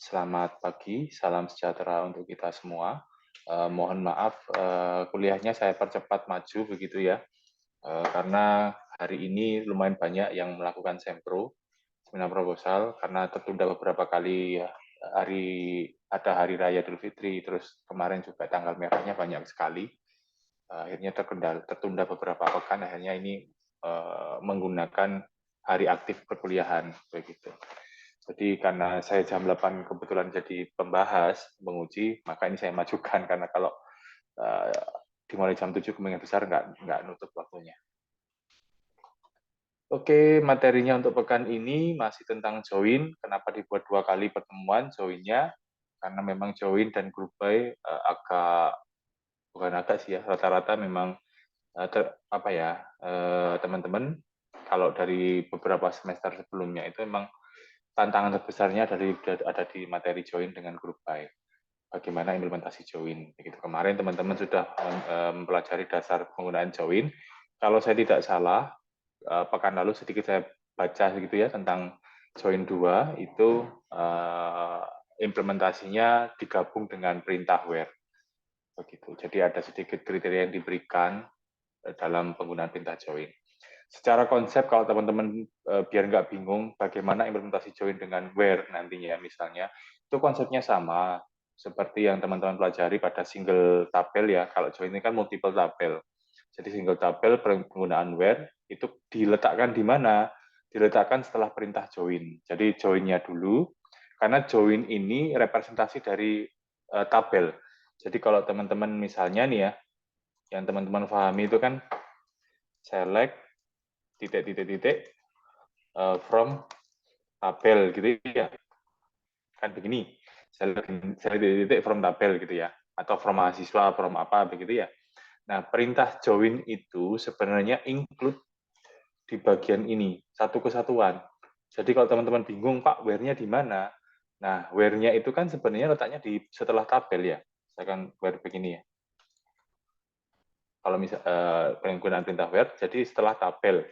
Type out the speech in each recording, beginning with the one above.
Selamat pagi, salam sejahtera untuk kita semua. Mohon maaf, kuliahnya saya percepat maju begitu ya, karena hari ini lumayan banyak yang melakukan sempro, seminar proposal, karena tertunda beberapa kali ya, ada hari raya Idul Fitri, terus kemarin juga tanggal merahnya banyak sekali. Akhirnya tertunda beberapa pekan, akhirnya ini menggunakan hari aktif perkuliahan begitu. Jadi karena saya jam 8 kebetulan jadi pembahas, menguji, maka ini saya majukan karena kalau uh, dimulai jam 7 kemungkinan besar nggak nutup waktunya. Oke, materinya untuk pekan ini masih tentang join. Kenapa dibuat 2 kali pertemuan joinnya? Karena memang join dan group by bukan agak sih ya, rata-rata memang apa ya, teman-teman kalau dari beberapa semester sebelumnya itu memang tantangan terbesarnya ada di materi join dengan group by. Bagaimana implementasi join. Begitu. Kemarin teman-teman sudah mempelajari dasar penggunaan join. Kalau saya tidak salah, pekan lalu sedikit saya baca gitu ya tentang join 2 itu implementasinya digabung dengan perintah where. Begitu. Jadi ada sedikit kriteria yang diberikan dalam penggunaan perintah join. Secara konsep kalau teman-teman biar nggak bingung bagaimana implementasi join dengan where nantinya misalnya, itu konsepnya sama seperti yang teman-teman pelajari pada single tabel ya. Kalau join ini kan multiple tabel. Jadi single tabel penggunaan where itu diletakkan di mana? Diletakkan setelah perintah join. Jadi joinnya dulu, karena join ini representasi dari tabel. Jadi kalau teman-teman misalnya nih ya, yang teman-teman pahami itu kan select titik-titik-titik from tabel gitu ya. Kan begini, select titik from tabel gitu ya. Atau from mahasiswa, from apa begitu ya. Nah, perintah join itu sebenarnya include di bagian ini, satu kesatuan. Jadi kalau teman-teman bingung, Pak, where-nya di mana? Nah, where-nya itu kan sebenarnya letaknya di setelah tabel ya. Saya akan where begini ya. Kalau misal penggunaan perintah where, jadi setelah tabel.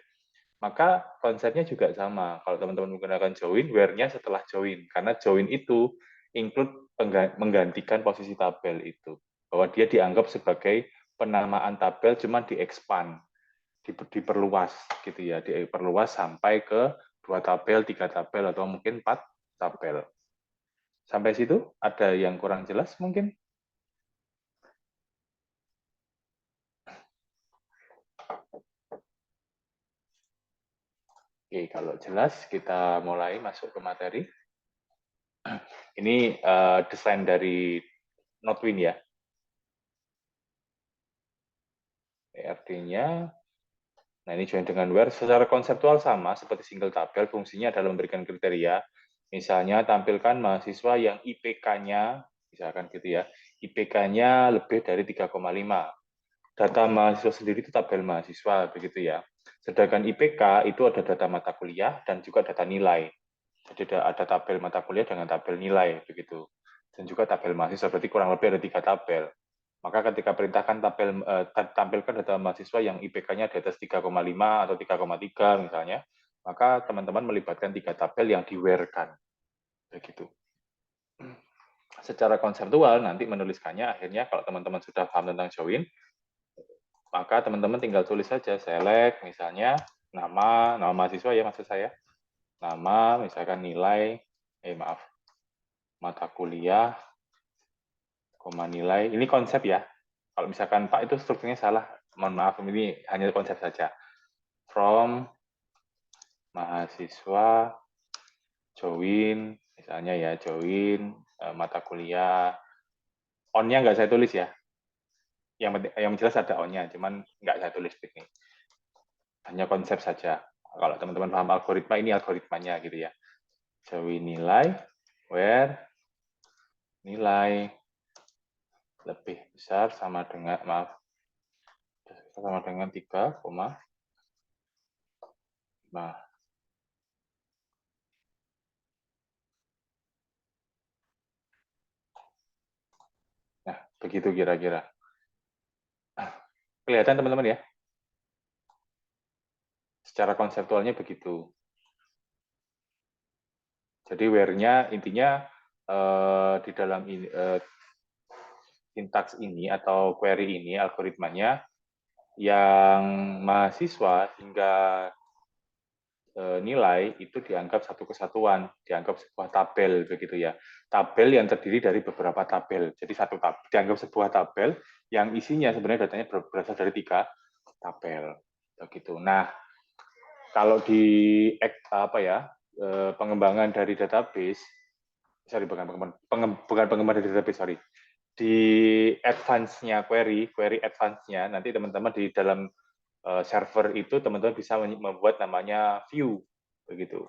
Maka konsepnya juga sama. Kalau teman-teman menggunakan join, where-nya setelah join. Karena join itu include menggantikan posisi tabel itu. Bahwa dia dianggap sebagai penamaan tabel cuma di-expand, diperluas gitu ya, diperluas sampai ke 2 tabel, 3 tabel, atau mungkin 4 tabel. Sampai situ ada yang kurang jelas mungkin? Oke, kalau jelas kita mulai masuk ke materi. Ini desain dari Notewin ya. Artinya, nah ini join dengan where secara konseptual sama seperti single tabel, fungsinya adalah memberikan kriteria. Misalnya tampilkan mahasiswa yang IPK-nya, misalkan gitu ya, IPK-nya lebih dari 3,5. Data mahasiswa sendiri itu tabel mahasiswa, begitu ya. Sedangkan IPK itu ada data mata kuliah dan juga data nilai. Jadi ada tabel mata kuliah dengan tabel nilai, begitu. Dan juga tabel mahasiswa, berarti kurang lebih ada 3 tabel. Maka ketika perintahkan tampilkan data mahasiswa yang IPK-nya di atas 3,5 atau 3,3 misalnya, maka teman-teman melibatkan 3 tabel yang di-where-kan. Begitu. Secara konseptual, nanti menuliskannya akhirnya kalau teman-teman sudah paham tentang join, maka teman-teman tinggal tulis saja, select misalnya nama mahasiswa ya maksud saya, nama, misalkan nilai, mata kuliah, koma nilai. Ini konsep ya. Kalau misalkan Pak itu strukturnya salah, mohon maaf, ini hanya konsep saja. From mahasiswa join, misalnya ya join mata kuliah. On-nya nggak saya tulis ya. Yang jelas ada on-nya, cuman nggak saya tulis ini. Hanya konsep saja. Kalau teman-teman paham algoritma, ini algoritmanya gitu ya. Join nilai, where nilai lebih besar sama dengan, sama dengan 3,5. Nah, begitu kira-kira. Kelihatan teman-teman ya? Secara konseptualnya begitu. Jadi where-nya intinya di dalam ini, sintaks ini atau query ini, algoritmanya, yang mahasiswa hingga nilai itu dianggap satu kesatuan, dianggap sebuah tabel begitu ya. Tabel yang terdiri dari beberapa tabel. Jadi satu tabel dianggap sebuah tabel yang isinya sebenarnya datanya berasal dari 3 tabel. Begitu. Nah, kalau di apa ya, pengembangan dari database, sorry bukan pengembangan dari database, sorry. Di advance-nya query advance-nya nanti teman-teman di dalam server itu teman-teman bisa membuat namanya view begitu.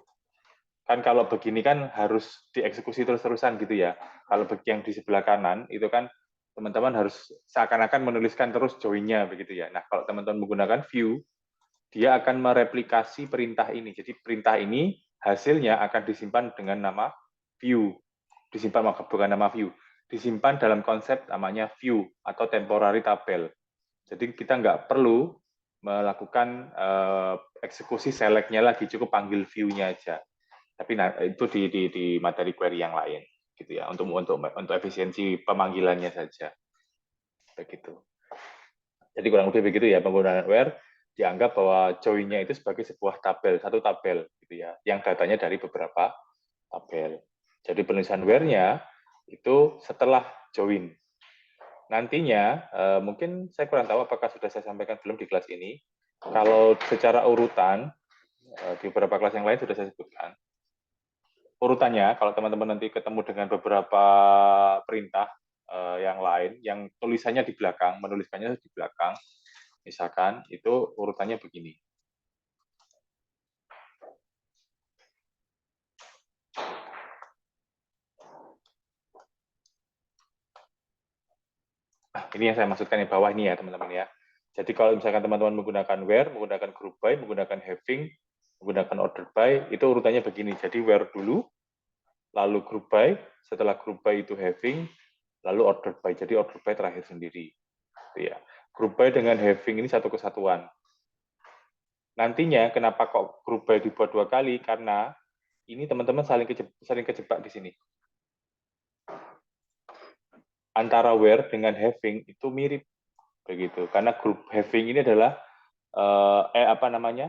Kan kalau begini kan harus dieksekusi terus-terusan gitu ya. Kalau yang di sebelah kanan itu kan teman-teman harus seakan-akan menuliskan terus join-nya begitu ya. Nah, kalau teman-teman menggunakan view, dia akan mereplikasi perintah ini. Jadi perintah ini hasilnya akan disimpan dengan nama view. Disimpan bukan nama view, disimpan dalam konsep namanya view atau temporary tabel. Jadi kita nggak perlu melakukan eksekusi select-nya lagi, cukup panggil view-nya aja. Tapi itu di materi query yang lain, gitu ya, untuk efisiensi pemanggilannya saja, begitu. Jadi kurang lebih begitu ya penggunaan where, dianggap bahwa join-nya itu sebagai sebuah tabel, satu tabel, gitu ya, yang datanya dari beberapa tabel. Jadi penulisan where-nya itu setelah join. Nantinya, mungkin saya kurang tahu apakah sudah saya sampaikan belum di kelas ini. Kalau secara urutan, di beberapa kelas yang lain sudah saya sebutkan. Urutannya, kalau teman-teman nanti ketemu dengan beberapa perintah yang lain, yang tulisannya di belakang, menuliskannya di belakang, misalkan, itu urutannya begini. Ini yang saya maksudkan di bawah ini ya, teman-teman ya. Jadi kalau misalkan teman-teman menggunakan where, menggunakan group by, menggunakan having, menggunakan order by, itu urutannya begini. Jadi where dulu, lalu group by, setelah group by itu having, lalu order by. Jadi order by terakhir sendiri. Ya. Group by dengan having ini satu kesatuan. Nantinya kenapa kok group by dibuat 2 kali? Karena ini teman-teman saling kejebak di sini. Antara where dengan having itu mirip begitu. Karena group having ini adalah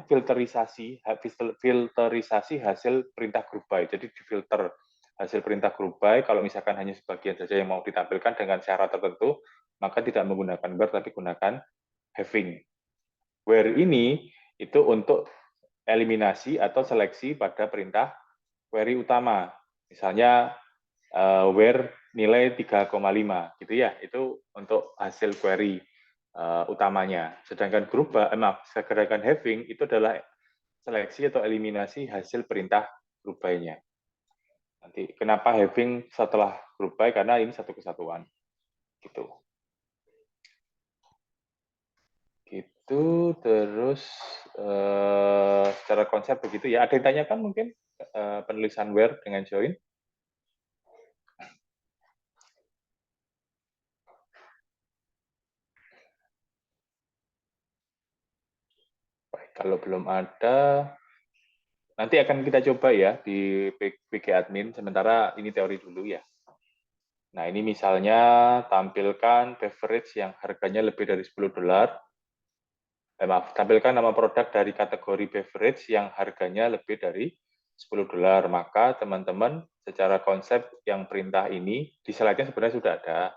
filterisasi hasil perintah group by. Jadi difilter hasil perintah group by, kalau misalkan hanya sebagian saja yang mau ditampilkan dengan syarat tertentu, maka tidak menggunakan where tapi gunakan having. Where ini itu untuk eliminasi atau seleksi pada perintah query utama. Misalnya where nilai 3,5 gitu ya, itu untuk hasil query utamanya. Sedangkan sedangkan having itu adalah seleksi atau eliminasi hasil perintah group by-nya. Nanti kenapa having setelah group by? Karena ini satu kesatuan. Gitu. Gitu, terus secara konsep begitu ya. Ada yang tanyakan mungkin penulisan where dengan join? Baik, kalau belum ada, nanti akan kita coba ya di PG Admin, sementara ini teori dulu ya. Nah, ini misalnya tampilkan beverage yang harganya lebih dari $10. Tampilkan nama produk dari kategori beverage yang harganya lebih dari $10. Maka teman-teman secara konsep yang perintah ini, di slide-nya sebenarnya sudah ada.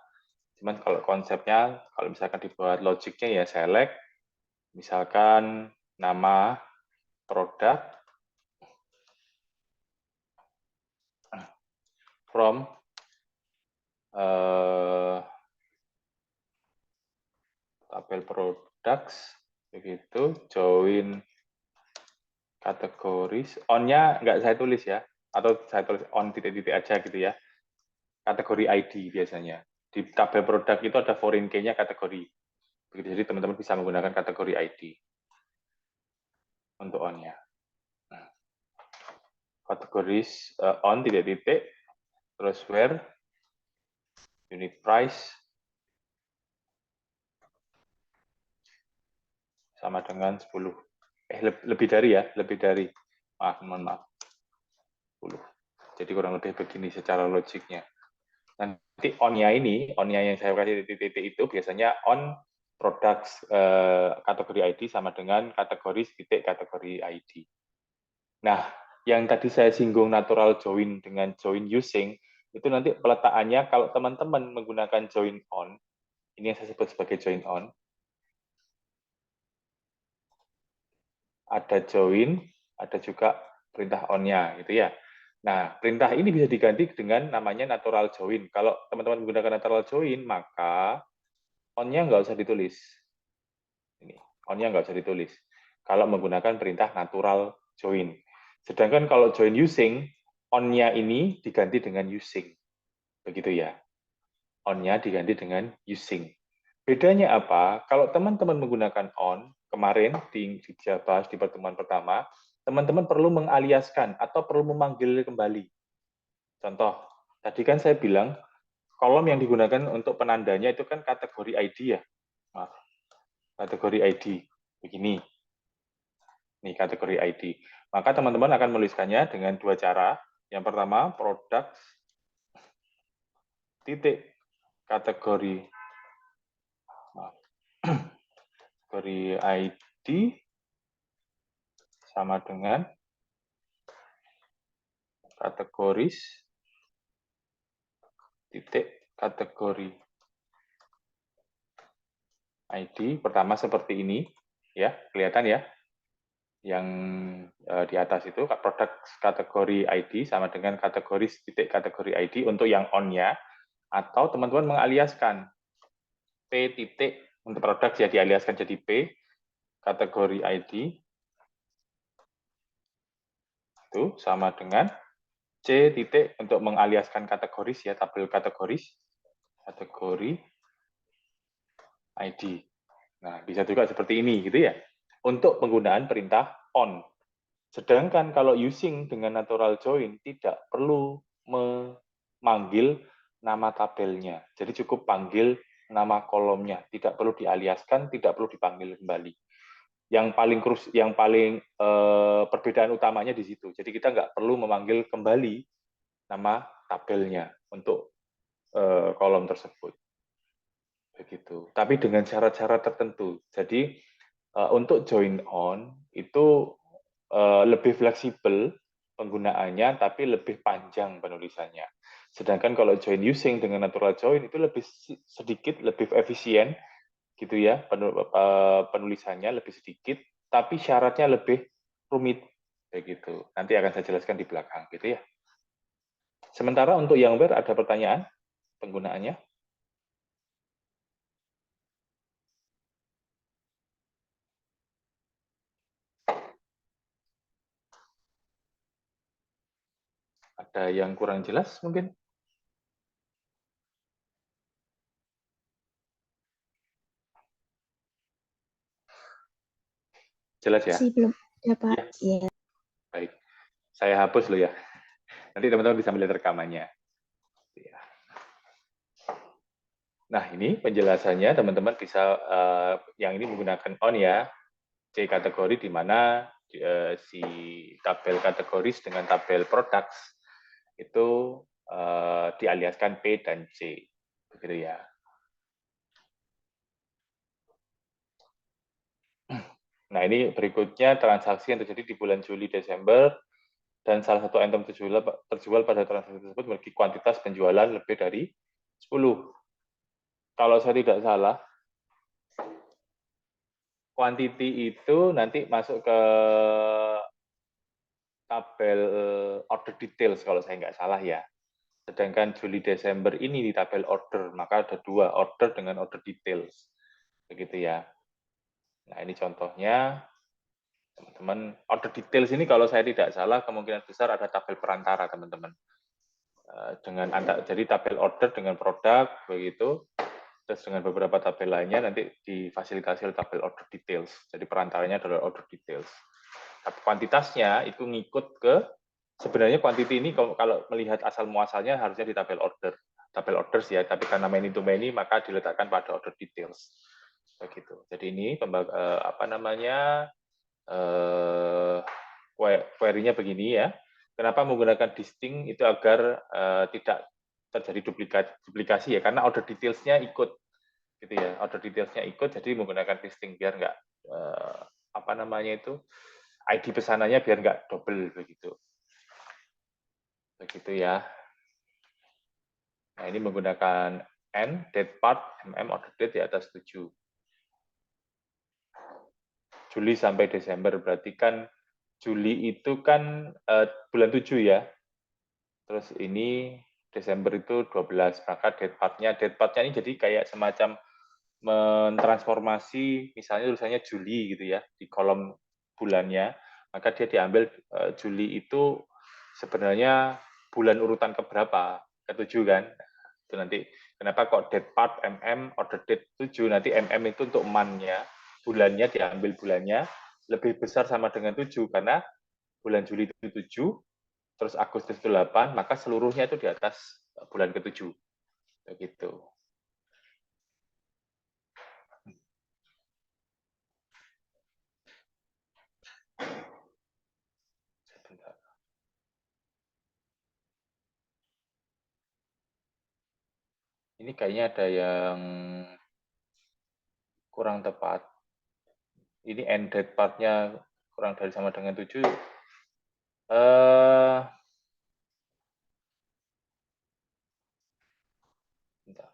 Cuman kalau konsepnya, kalau misalkan dibuat logiknya ya select, misalkan nama produk from tabel products, begitu, join kategoris, on-nya nggak saya tulis ya, atau saya tulis on titik-titik aja gitu ya, kategori ID biasanya. Di tabel produk itu ada foreign key-nya kategori. Begitu, jadi teman-teman bisa menggunakan kategori ID untuk on-nya. Kategoris on titik-titik, terus where, unit price, sama dengan 10. Lebih dari ya, lebih dari. Mohon maaf. 10. Jadi kurang lebih begini secara logiknya. Nanti on-nya yang saya kasih titik-titik itu biasanya on products kategori ID sama dengan kategori titik kategori ID. Nah, yang tadi saya singgung natural join dengan join using, itu nanti peletakannya kalau teman-teman menggunakan join on, ini yang saya sebut sebagai join on, ada join, ada juga perintah on-nya, gitu ya. Nah, perintah ini bisa diganti dengan namanya natural join. Kalau teman-teman menggunakan natural join, maka on-nya nggak usah ditulis. Ini, on-nya nggak usah ditulis. Kalau menggunakan perintah natural join. Sedangkan kalau join using, on-nya ini diganti dengan using. Begitu ya. On-nya diganti dengan using. Bedanya apa? Kalau teman-teman menggunakan on, kemarin bahas di pertemuan pertama, teman-teman perlu mengaliaskan atau perlu memanggil kembali. Contoh, tadi kan saya bilang, kolom yang digunakan untuk penandanya itu kan kategori ID ya. Maaf, kategori ID. Begini. Nih, kategori ID. Maka teman-teman akan menuliskannya dengan dua cara. Yang pertama, produk titik kategori kategori ID sama dengan kategoris titik kategori ID. Pertama seperti ini, ya kelihatan ya, yang di atas itu produk kategori ID sama dengan kategoris titik kategori ID untuk yang on-nya, atau teman-teman mengaliaskan P titik untuk produk ya dialiaskan jadi P kategori ID itu sama dengan C titik untuk mengaliaskan kategoris ya tabel kategori ID. Nah, bisa juga seperti ini gitu ya. Untuk penggunaan perintah on. Sedangkan kalau using dengan natural join tidak perlu memanggil nama tabelnya. Jadi cukup panggil nama kolomnya, tidak perlu dialiaskan, tidak perlu dipanggil kembali. Yang paling perbedaan utamanya di situ. Jadi kita nggak perlu memanggil kembali nama tabelnya untuk kolom tersebut. Begitu. Tapi dengan syarat-syarat tertentu. Jadi untuk join on itu lebih fleksibel penggunaannya, tapi lebih panjang penulisannya. Sedangkan kalau join using dengan natural join itu lebih sedikit, lebih efisien, gitu ya, penulisannya lebih sedikit, tapi syaratnya lebih rumit, begitu. Nanti akan saya jelaskan di belakang, gitu ya. Sementara untuk yang where ada pertanyaan penggunaannya? Ada yang kurang jelas mungkin? Jelas ya? Masih belum ada, Pak. Ya, Iya. baik. Saya hapus loh ya. Nanti teman-teman bisa melihat rekamannya. Ya. Nah, ini penjelasannya teman-teman bisa yang ini menggunakan on ya. C kategori di mana si tabel kategoris dengan tabel products itu dialiaskan P dan C. Begitu ya. Nah, ini berikutnya transaksi yang terjadi di bulan Juli Desember dan salah satu item terjual pada transaksi tersebut memiliki kuantitas penjualan lebih dari 10. Kalau saya tidak salah, quantity itu nanti masuk ke tabel order details kalau saya nggak salah ya. Sedangkan Juli Desember ini di tabel order, maka ada dua order dengan order details. Begitu ya. Nah, ini contohnya. Teman-teman, order details ini kalau saya tidak salah kemungkinan besar ada tabel perantara, teman-teman. Jadi tabel order dengan produk begitu, terus dengan beberapa tabel lainnya nanti difasilitasi oleh tabel order details. Jadi perantaranya adalah order details. Tapi kuantitasnya itu ngikut ke sebenarnya quantity ini kalau melihat asal muasalnya harusnya di tabel order. Tabel orders ya, tapi karena many to many maka diletakkan pada order details. Begitu. Jadi ini apa namanya? Query-nya begini ya. Kenapa menggunakan distinct itu agar tidak terjadi duplikasi ya, karena order details-nya ikut gitu ya, order details-nya ikut, jadi menggunakan distinct biar nggak apa namanya itu ID pesanannya biar nggak double begitu. Begitu ya. Nah, ini menggunakan N, date part, order date di atas 7. Juli sampai Desember, berarti kan Juli itu kan bulan 7 ya. Terus ini Desember itu 12, maka date part-nya ini jadi kayak semacam mentransformasi, misalnya tulisannya Juli gitu ya, di kolom bulannya, maka dia diambil Juli itu sebenarnya bulan urutan keberapa? Ketujuh kan? Itu nanti kenapa kok date part order date 7, nanti itu untuk month-nya, bulannya diambil bulannya lebih besar sama dengan 7 karena bulan Juli itu 7, terus Agustus itu 8, maka seluruhnya itu di atas bulan ke-7. Begitu. Ini kayaknya ada yang kurang tepat. Ini end date part-nya kurang dari sama dengan 7. Bentar.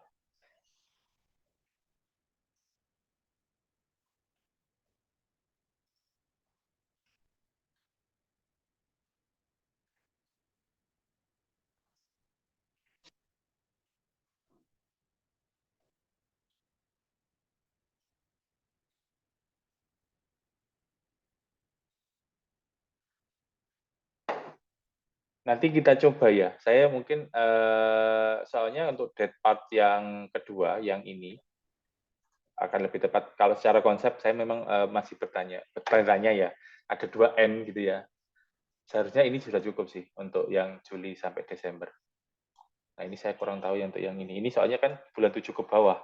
Nanti kita coba ya. Saya mungkin soalnya untuk date part yang kedua, yang ini akan lebih tepat. Kalau secara konsep saya memang masih bertanya ya. Ada 2 N gitu ya. Seharusnya ini sudah cukup sih untuk yang Juli sampai Desember. Nah, ini saya kurang tahu ya untuk yang ini. Ini soalnya kan bulan 7 ke bawah.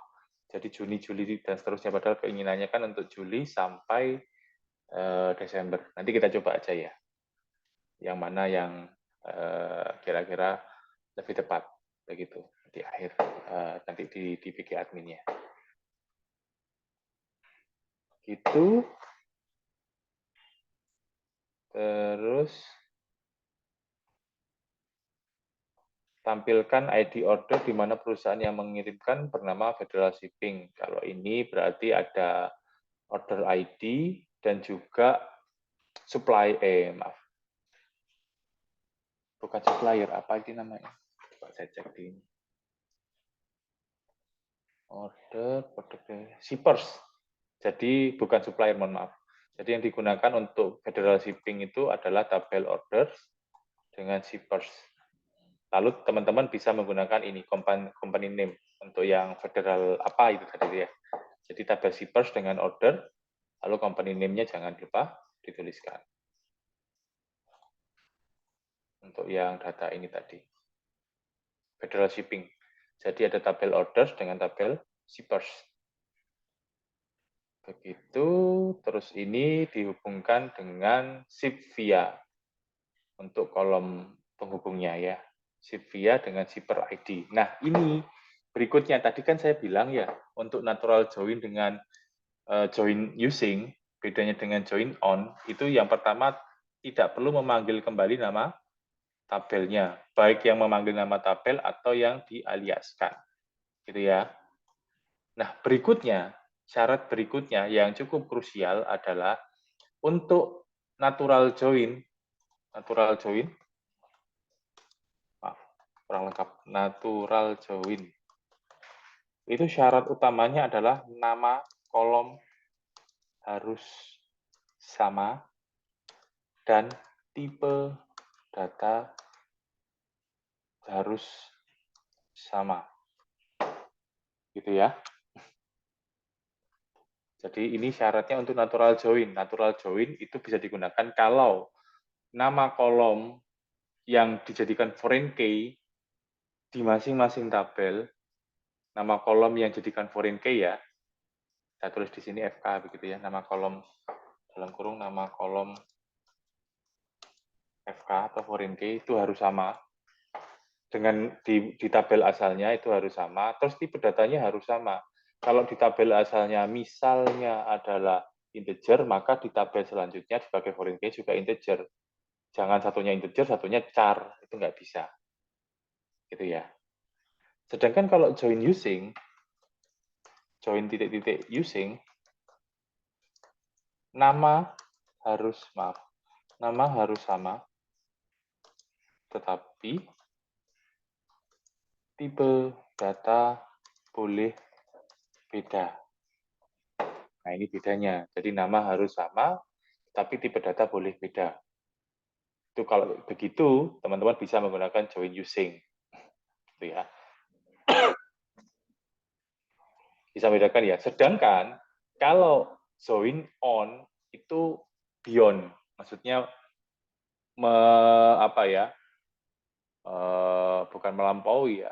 Jadi Juni, Juli, dan seterusnya. Padahal keinginannya kan untuk Juli sampai Desember. Nanti kita coba aja ya. Yang mana yang kira-kira lebih tepat. Begitu. Di akhir, nanti di PG adminnya. Gitu. Terus tampilkan ID order di mana perusahaan yang mengirimkan bernama Federal Shipping. Kalau ini berarti ada order ID dan juga maaf, bukan supplier, apa ini namanya? Coba saya cek di ini. Order, shippers. Jadi bukan supplier, mohon maaf. Jadi yang digunakan untuk Federal Shipping itu adalah tabel orders dengan shippers. Lalu teman-teman bisa menggunakan ini company name untuk yang federal apa itu tadi ya. Jadi tabel shippers dengan order, lalu company name-nya jangan lupa dituliskan. Untuk yang data ini tadi. Federal Shipping. Jadi ada tabel orders dengan tabel shippers. Begitu, terus ini dihubungkan dengan ship via untuk kolom penghubungnya ya. Ship via dengan shipper ID. Nah, ini berikutnya tadi kan saya bilang ya, untuk natural join dengan join using, bedanya dengan join on, itu yang pertama tidak perlu memanggil kembali nama tabelnya, baik yang memanggil nama tabel atau yang dialiaskan. Gitu ya. Nah, berikutnya, syarat berikutnya yang cukup krusial adalah untuk natural join, maaf, kurang lengkap, natural join. Itu syarat utamanya adalah nama kolom harus sama dan tipe data harus sama. Gitu ya. Jadi ini syaratnya untuk natural join. Natural join itu bisa digunakan kalau nama kolom yang dijadikan foreign key di masing-masing tabel, nama kolom yang dijadikan foreign key ya, saya tulis di sini FK begitu ya, nama kolom dalam kurung nama kolom FK atau foreign key itu harus sama. Dengan di tabel asalnya itu harus sama, terus tipe datanya harus sama. Kalau di tabel asalnya misalnya adalah integer, maka di tabel selanjutnya sebagai foreign key juga integer. Jangan satunya integer, satunya char, itu nggak bisa. Gitu ya. Sedangkan kalau join using, join titik-titik using, nama nama harus sama, tetapi tipe data boleh beda. Nah, ini bedanya. Jadi nama harus sama, tapi tipe data boleh beda. Itu kalau begitu, teman-teman bisa menggunakan join using. Gitu ya. Bisa bedakan ya. Sedangkan kalau join on itu beyond, maksudnya apa ya? Bukan melampaui ya.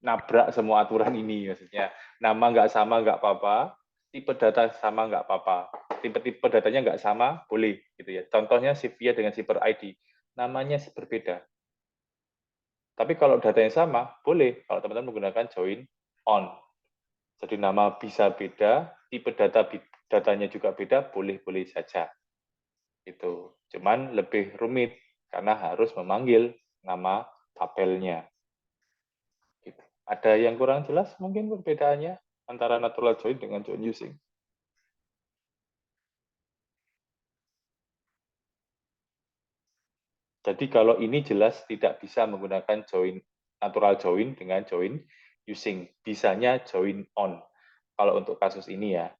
Nabrak semua aturan ini maksudnya. Nama nggak sama nggak apa-apa, tipe data sama nggak apa-apa. Tipe-tipe datanya nggak sama boleh gitu ya. Contohnya Sivia dengan Super ID, namanya berbeda. Tapi kalau datanya sama boleh kalau teman-teman menggunakan join on. Jadi nama bisa beda, tipe datanya juga beda, boleh-boleh saja. Itu. Cuman lebih rumit karena harus memanggil nama tabelnya. Gitu. Ada yang kurang jelas mungkin perbedaannya antara natural join dengan join using? Jadi kalau ini jelas tidak bisa menggunakan join natural join dengan join using. Bisanya join on. Kalau untuk kasus ini ya.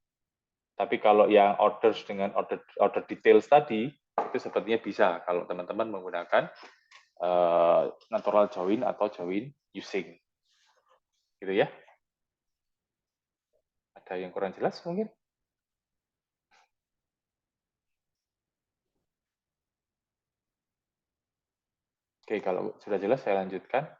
Tapi kalau yang orders dengan order details tadi, itu sepertinya bisa kalau teman-teman menggunakan natural join atau join using. Gitu ya. Ada yang kurang jelas mungkin? Oke, kalau sudah jelas saya lanjutkan.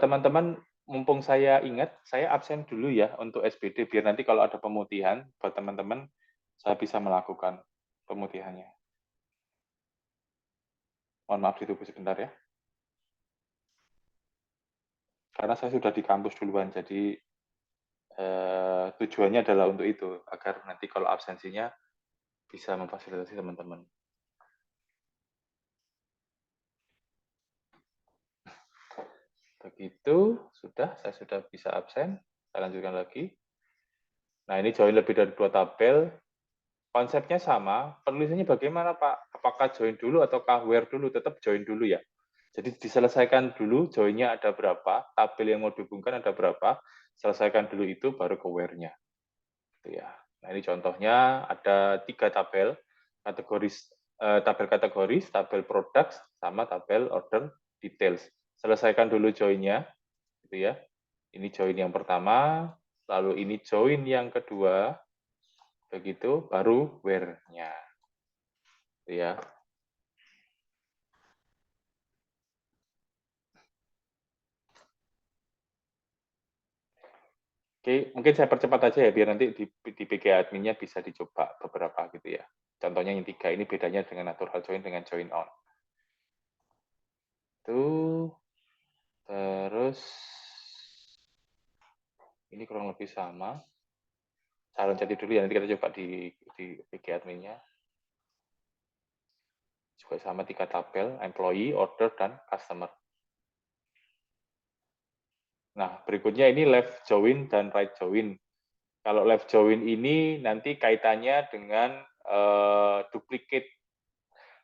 Teman-teman, mumpung saya ingat, saya absen dulu ya untuk SBD, biar nanti kalau ada pemutihan buat teman-teman, saya bisa melakukan pemutihannya. Mohon maaf ditunggu sebentar ya. Karena saya sudah di kampus duluan, jadi tujuannya adalah untuk itu, agar nanti kalau absensinya bisa memfasilitasi teman-teman. Begitu, saya sudah bisa absen. Saya lanjutkan lagi. Nah, ini join lebih dari 2 tabel. Konsepnya sama, penulisannya bagaimana Pak? Apakah join dulu ataukah where dulu? Tetap join dulu ya. Jadi diselesaikan dulu joinnya ada berapa, tabel yang mau dihubungkan ada berapa, selesaikan dulu itu baru ke where-nya. Gitu ya. Nah, ini contohnya ada 3 tabel, tabel kategoris, tabel products, sama tabel order details. Selesaikan dulu join-nya, gitu ya. Ini join yang pertama, lalu ini join yang kedua, begitu, baru where-nya. Gitu ya. Oke, mungkin saya percepat aja ya, biar nanti di PG adminnya bisa dicoba beberapa gitu ya. Contohnya yang 3, ini bedanya dengan natural join dengan join on. Itu, terus ini kurang lebih sama. Saya loncat dulu ya, nanti kita coba di PG adminnya. Juga sama 3 tabel, employee, order, dan customer. Nah, berikutnya ini left join dan right join. Kalau left join ini nanti kaitannya dengan duplicate.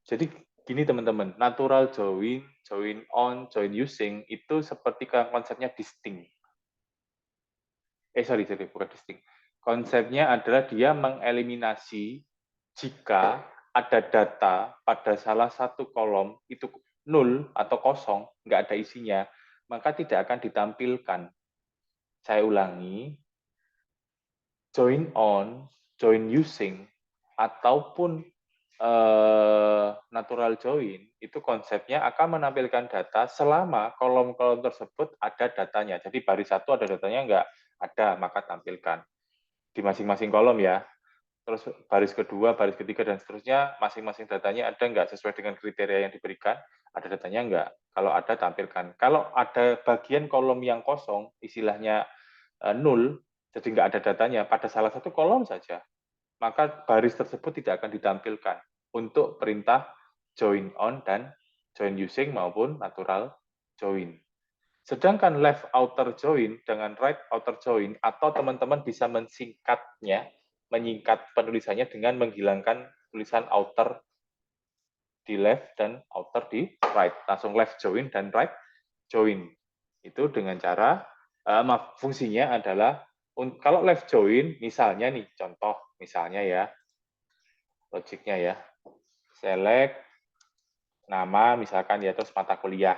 Jadi gini teman-teman, natural join, join on, join using itu seperti konsepnya distinct. Sorry, bukan distinct. Konsepnya adalah dia mengeliminasi jika ada data pada salah satu kolom itu nol atau kosong, nggak ada isinya, maka tidak akan ditampilkan. Saya ulangi, join on, join using, ataupun natural join, itu konsepnya akan menampilkan data selama kolom-kolom tersebut ada datanya. Jadi baris 1 ada datanya, nggak ada, maka tampilkan. Di masing-masing kolom ya. terus baris kedua, baris ketiga, dan seterusnya, masing-masing datanya ada nggak sesuai dengan kriteria yang diberikan, ada datanya nggak. Kalau ada, tampilkan. Kalau ada bagian kolom yang kosong, istilahnya nol, jadi nggak ada datanya, pada salah satu kolom saja, maka baris tersebut tidak akan ditampilkan untuk perintah join on dan join using maupun natural join. Sedangkan left outer join dengan right outer join, atau teman-teman bisa mensingkatnya, menyingkat penulisannya dengan menghilangkan tulisan outer di left dan outer di right. Langsung left join dan right join. Itu dengan cara, fungsinya adalah, kalau left join, misalnya nih, contoh, misalnya ya, logiknya ya, select nama, misalkan ya, terus mata kuliah.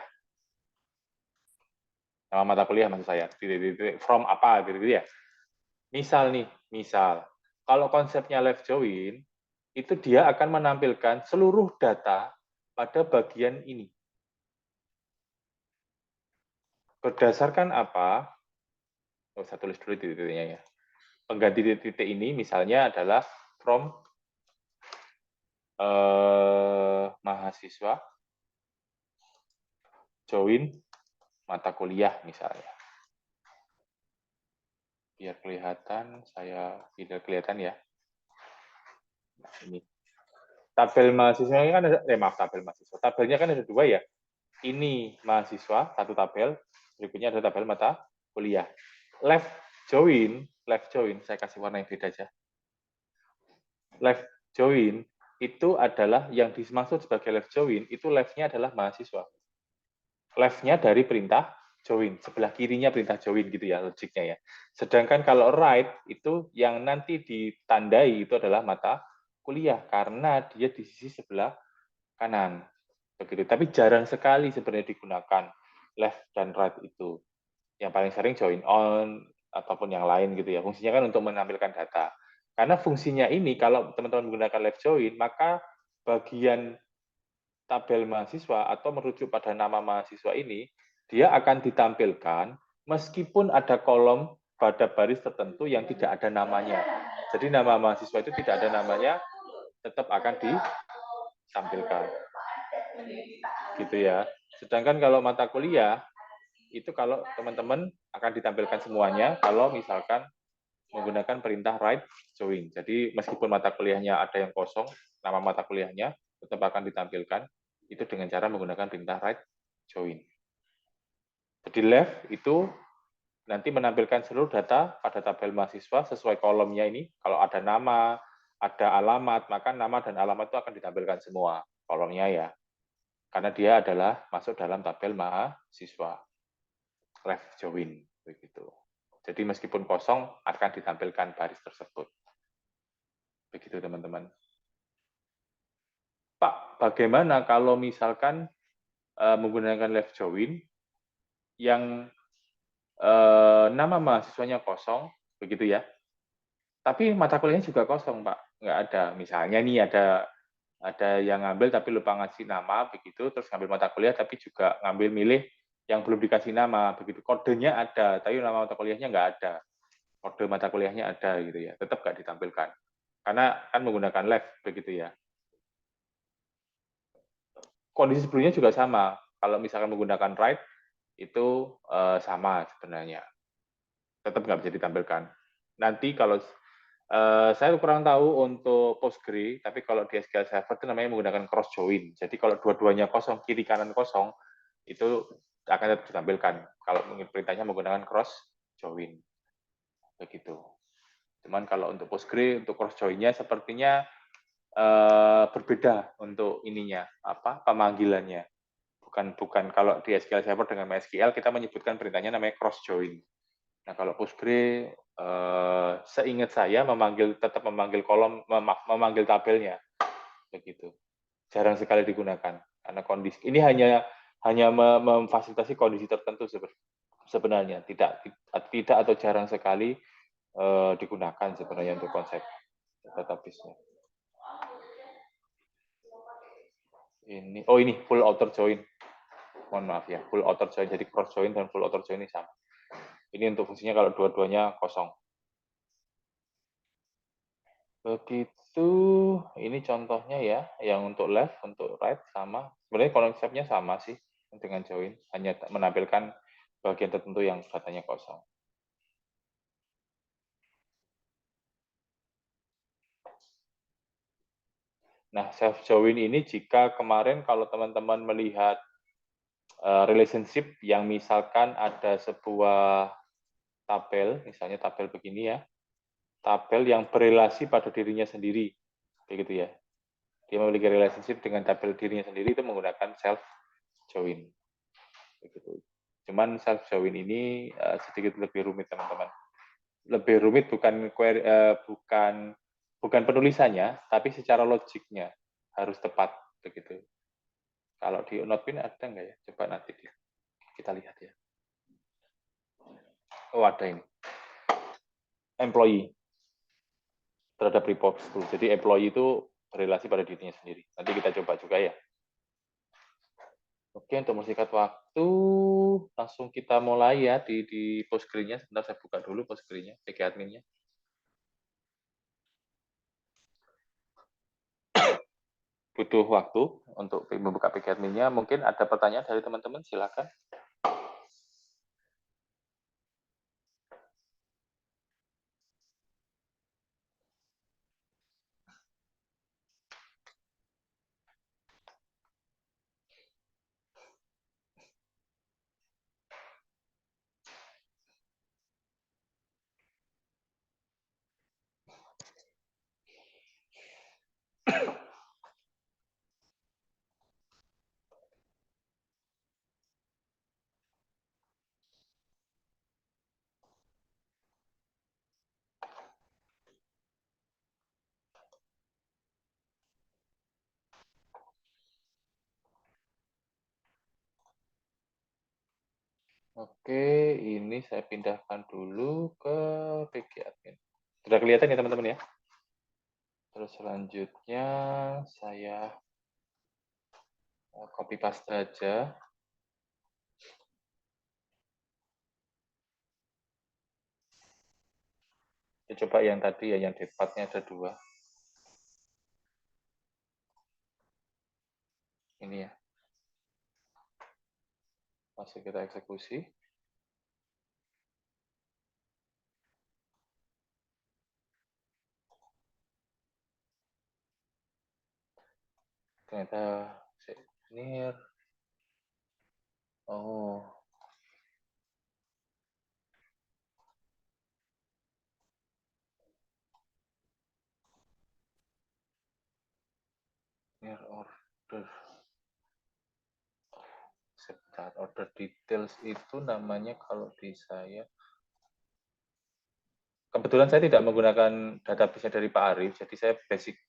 Nama mata kuliah maksud saya, from apa, gitu ya. Misal nih, misal, kalau konsepnya left join, itu dia akan menampilkan seluruh data pada bagian ini. Berdasarkan apa? Saya tulis dulu titik-titiknya ya. Pengganti titik ini misalnya adalah from mahasiswa join mata kuliah misalnya. Biar kelihatan, biar kelihatan ya. Nah, ini. Tabel mahasiswa ini kan ada, tabel mahasiswa. Tabelnya kan ada dua ya. Ini mahasiswa, satu tabel, berikutnya ada tabel mata kuliah. Left join, saya kasih warna yang beda aja. Left join itu adalah yang dimaksud sebagai left join, itu left-nya adalah mahasiswa. Left-nya dari perintah join, sebelah kirinya perintah join gitu ya logiknya ya. Sedangkan kalau right itu yang nanti ditandai itu adalah mata kuliah karena dia di sisi sebelah kanan. Begitu. Tapi jarang sekali sebenarnya digunakan left dan right itu. Yang paling sering join on ataupun yang lain gitu ya. Fungsinya kan untuk menampilkan data. Karena fungsinya ini kalau teman-teman menggunakan left join, maka bagian tabel mahasiswa atau merujuk pada nama mahasiswa ini, dia akan ditampilkan meskipun ada kolom pada baris tertentu yang tidak ada namanya. Jadi nama mahasiswa itu tidak ada namanya, tetap akan ditampilkan. Gitu ya. Sedangkan kalau mata kuliah, itu kalau teman-teman akan ditampilkan semuanya kalau misalkan menggunakan perintah right join. Jadi meskipun mata kuliahnya ada yang kosong, nama mata kuliahnya tetap akan ditampilkan itu dengan cara menggunakan perintah right join. Jadi left itu nanti menampilkan seluruh data pada tabel mahasiswa sesuai kolomnya ini. Kalau ada nama, ada alamat, maka nama dan alamat itu akan ditampilkan semua kolomnya ya. Karena dia adalah masuk dalam tabel mahasiswa. Left join begitu. Jadi meskipun kosong akan ditampilkan baris tersebut. Begitu teman-teman. Pak, bagaimana kalau misalkan menggunakan left join yang nama mahasiswanya kosong, begitu ya? Tapi mata kuliahnya juga kosong, Pak. Nggak ada. Misalnya nih ada yang ngambil tapi lupa ngasih nama, begitu, terus ngambil mata kuliah tapi juga ngambil milih yang belum dikasih nama, begitu. Kodenya ada, tapi nama mata kuliahnya nggak ada. Kode mata kuliahnya ada, gitu ya. Tetap nggak ditampilkan. Karena kan menggunakan left, begitu ya. Kondisi sebelumnya juga sama. Kalau misalkan menggunakan right, itu sama sebenarnya. Tetap nggak bisa ditampilkan. Nanti kalau saya kurang tahu untuk Postgre, tapi kalau di SQL Server itu namanya menggunakan cross join. Jadi kalau dua-duanya kosong, kiri kanan kosong, itu akan tetap ditampilkan. Kalau perintahnya menggunakan cross join. Begitu. Cuman kalau untuk Postgre, untuk cross join-nya sepertinya berbeda untuk ininya, pemanggilannya. Bukan kalau di SQL Server dengan MySQL kita menyebutkan perintahnya namanya cross join. Nah, kalau Postgre seingat saya tetap memanggil kolom, memanggil tabelnya begitu. Jarang sekali digunakan karena kondisi ini hanya memfasilitasi kondisi tertentu sebenarnya, tidak atau jarang sekali digunakan sebenarnya untuk konsep database-nya. Ini full outer join. Mohon maaf ya, full outer join, jadi cross join dan full outer join ini sama. Ini untuk fungsinya kalau dua-duanya kosong. Begitu, ini contohnya ya, yang untuk left, untuk right sama. Sebenarnya konsepnya sama sih dengan join, hanya menampilkan bagian tertentu yang katanya kosong. Nah, self join ini jika kemarin kalau teman-teman melihat relationship yang misalkan ada sebuah tabel, misalnya tabel begini ya, tabel yang berelasi pada dirinya sendiri, begitu ya. Dia memiliki relationship dengan tabel dirinya sendiri itu menggunakan self join. Begitu. Cuman self join ini sedikit lebih rumit teman-teman. Lebih rumit bukan penulisannya, tapi secara logiknya harus tepat begitu. Kalau di Notepad ada nggak ya? Coba nanti kita lihat ya. Oh ada ini. Employee terhadap report school. Jadi employee itu berrelasi pada dirinya sendiri. Nanti kita coba juga ya. Oke, untuk mempersingkat waktu, langsung kita mulai ya di post screen-nya. Sebentar saya buka dulu post screen-nya, PG admin-nya. Butuh waktu untuk membuka PG admin-nya. Mungkin ada pertanyaan dari teman-teman, silakan. Oke, ini saya pindahkan dulu ke PG admin. Sudah kelihatan ya teman-teman ya? Terus selanjutnya saya copy paste aja. Kita coba yang tadi ya, yang defatnya ada 2. Ini ya. Masih kita eksekusi. Ternyata near. Oh, near order. Sebentar, order details itu namanya kalau di saya. Kebetulan saya tidak menggunakan database dari Pak Arif, jadi saya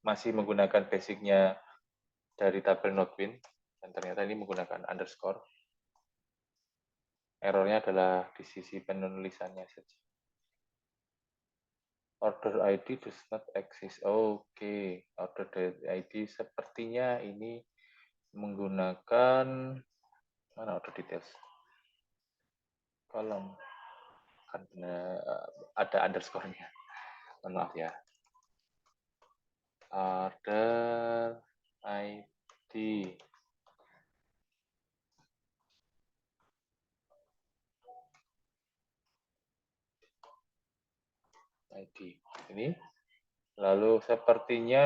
masih menggunakan basicnya dari tabel Notepad, dan ternyata ini menggunakan underscore. Errornya adalah di sisi penulisannya saja. Order ID does not exist. Oke, order ID sepertinya ini menggunakan mana order details. Kolom kan ada underscore-nya. Maaf ya. Order ID. ID. Ini. Lalu sepertinya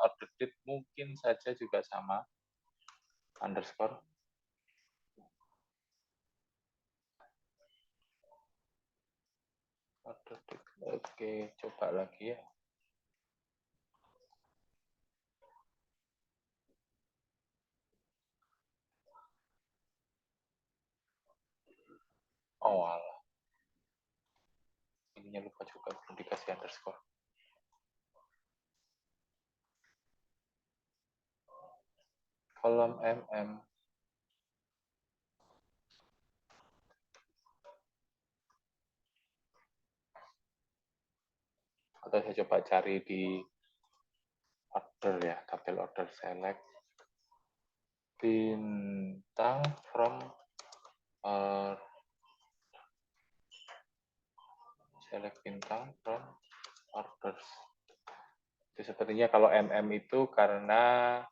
order date mungkin saja juga sama. Underscore. Order date. Oke, coba lagi ya. Oh, alah. Ininya lupa juga belum dikasih underscore. Kolom MM. Atau saya coba cari di order ya, tabel order select bintang from select bintang from orders. Itu sepertinya kalau MM itu karena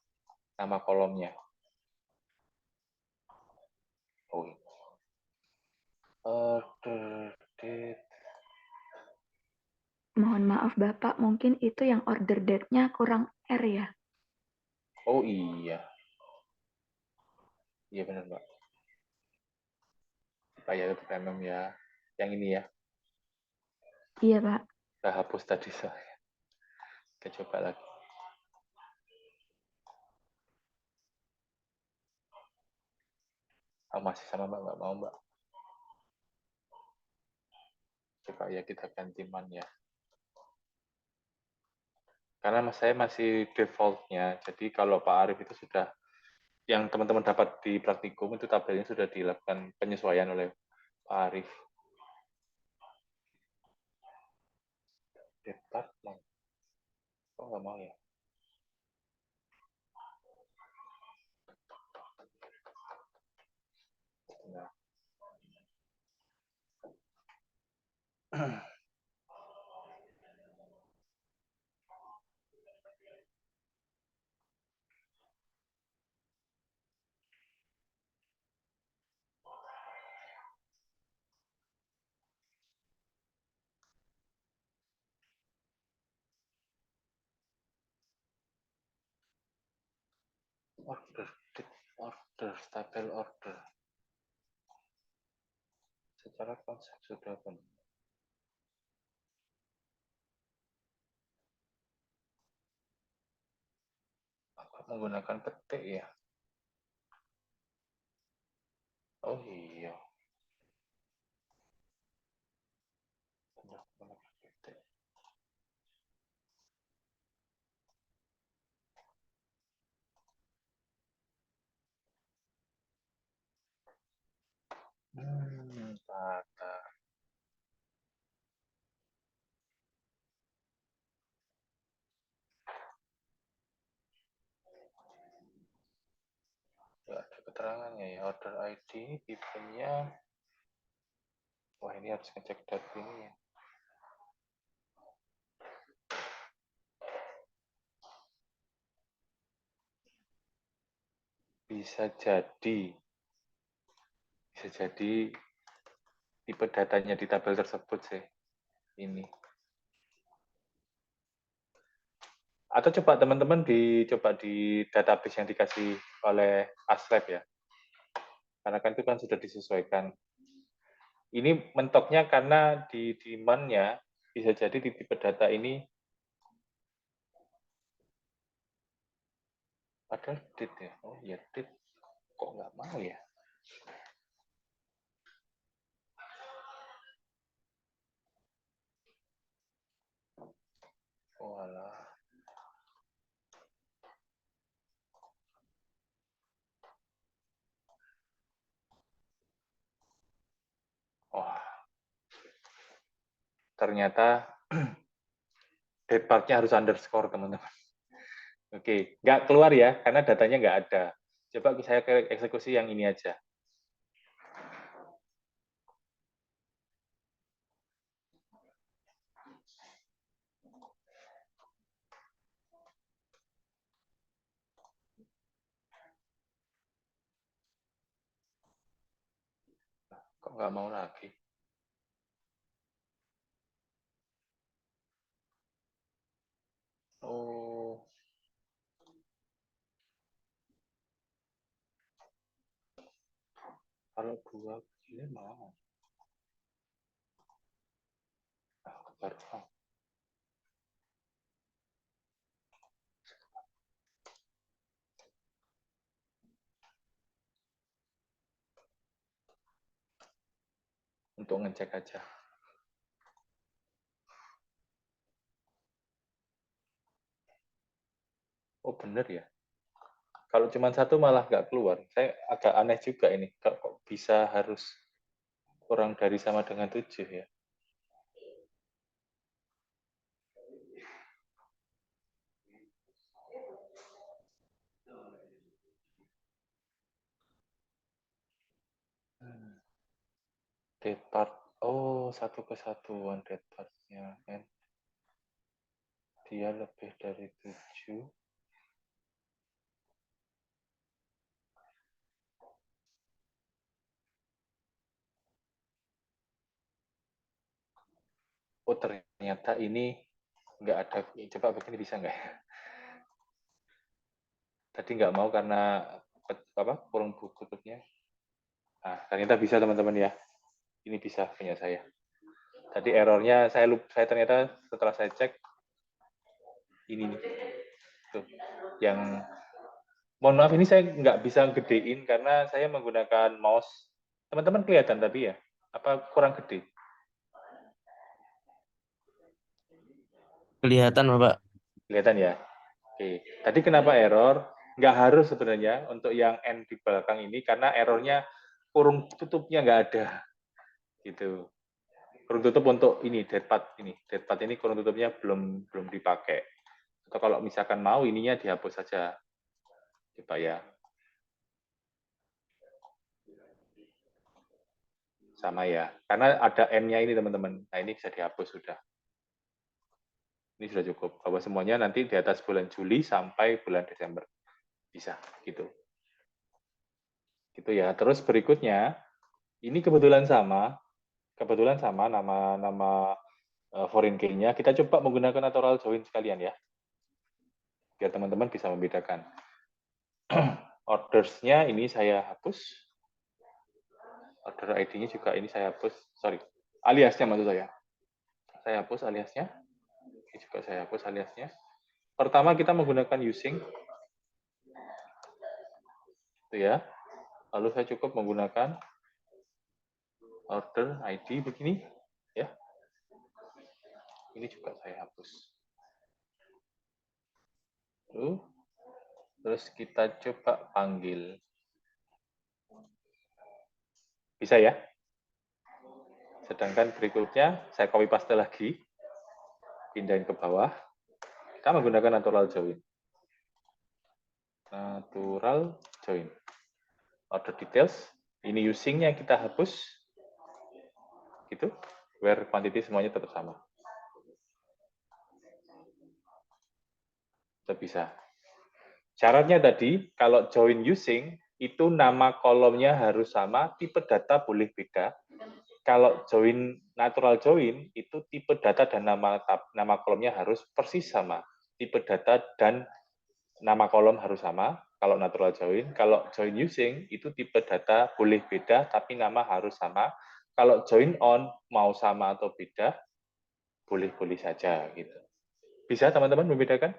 nama kolomnya. Oh, order date. Mohon maaf Bapak, mungkin itu yang order date-nya kurang R ya? Oh iya. Iya benar, Mbak. Pak ya, itu MM ya. Yang ini ya. Iya Pak. Kita hapus tadi soalnya. Kita coba lagi. Oh, masih sama Mbak, nggak mau Mbak. Coba ya kita ganti man ya. Karena saya masih defaultnya, jadi kalau Pak Arief itu sudah, yang teman-teman dapat di praktikum itu tabelnya sudah dilakukan penyesuaian oleh Pak Arief. Department. Kok nggak mau ya? Nah. Order, tabel order. Secara konsep sudah benar. Apa menggunakan petik ya? Oh iya. Menggunakan petik. Tata. Ya, ada keterangannya ya. Order ID, tipenya. Wah, ini harus ngecek data ini ya. Bisa jadi tipe datanya di tabel tersebut sih ini. Atau coba teman-teman dicoba di database yang dikasih oleh Aslab ya. Karena kan itu kan sudah disesuaikan. Ini mentoknya karena di demand-nya bisa jadi di tipe data ini padahal date ya. Oh ya date kok nggak mau ya? Oh alah. Wah, ternyata date part-nya harus underscore teman-teman. Oke, nggak keluar ya karena datanya nggak ada. Coba saya ke eksekusi yang ini aja. Kok nggak mau lagi? Oh, kalau dua begini mau. Baru untuk ngecek aja. Oh bener ya. Kalau cuma satu malah nggak keluar. Saya agak aneh juga ini. Kok bisa harus kurang dari sama dengan 7 ya? Date part. Oh, satu kesatuan date part-nya. dia lebih dari 7. Oh, ternyata ini nggak ada. Coba begini bisa nggak ya? Tadi nggak mau karena kurung tutupnya. Nah, ternyata bisa teman-teman ya. Ini bisa punya saya. Tadi errornya saya ternyata setelah saya cek ini nih. Tuh, yang mohon maaf ini saya nggak bisa gedein karena saya menggunakan mouse. Teman-teman kelihatan tapi ya? Apa kurang gede? Kelihatan, Bapak. Kelihatan ya? Oke. Tadi kenapa error? Nggak harus sebenarnya untuk yang N di belakang ini karena errornya kurung tutupnya nggak ada. Gitu. Kurung tutup untuk ini deadpad ini. Deadpad ini kurung tutupnya belum dipakai. Atau kalau misalkan mau ininya dihapus saja. Coba ya. Sama ya. Karena ada N-nya ini teman-teman. Nah, ini bisa dihapus sudah. Ini sudah cukup. Bahwa semuanya nanti di atas bulan Juli sampai bulan Desember. Bisa, gitu. Gitu ya. Terus berikutnya, ini kebetulan sama nama foreign key-nya. Kita coba menggunakan natural join sekalian ya. Biar teman-teman bisa membedakan. Orders-nya ini saya hapus. Order ID-nya juga ini saya hapus. Sorry, aliasnya maksud saya. Saya hapus aliasnya. Ini juga saya hapus aliasnya. Pertama kita menggunakan using. Itu ya. Lalu saya cukup menggunakan order ID begini. Ya. Ini juga saya hapus. Terus kita coba panggil. Bisa ya? Sedangkan berikutnya saya copy paste lagi. Pindahin ke bawah. Kita menggunakan natural join. Natural join. Order details. Ini using-nya kita hapus. Gitu. Where quantity semuanya tetap sama. Tetap bisa. Syaratnya tadi, kalau join using, itu nama kolomnya harus sama, tipe data boleh beda. Kalau join natural join, itu tipe data dan nama kolomnya harus persis sama. Tipe data dan nama kolom harus sama, kalau natural join. Kalau join using, itu tipe data boleh beda, tapi nama harus sama. Kalau join on, mau sama atau beda, boleh-boleh saja. Gitu. Bisa teman-teman membedakan?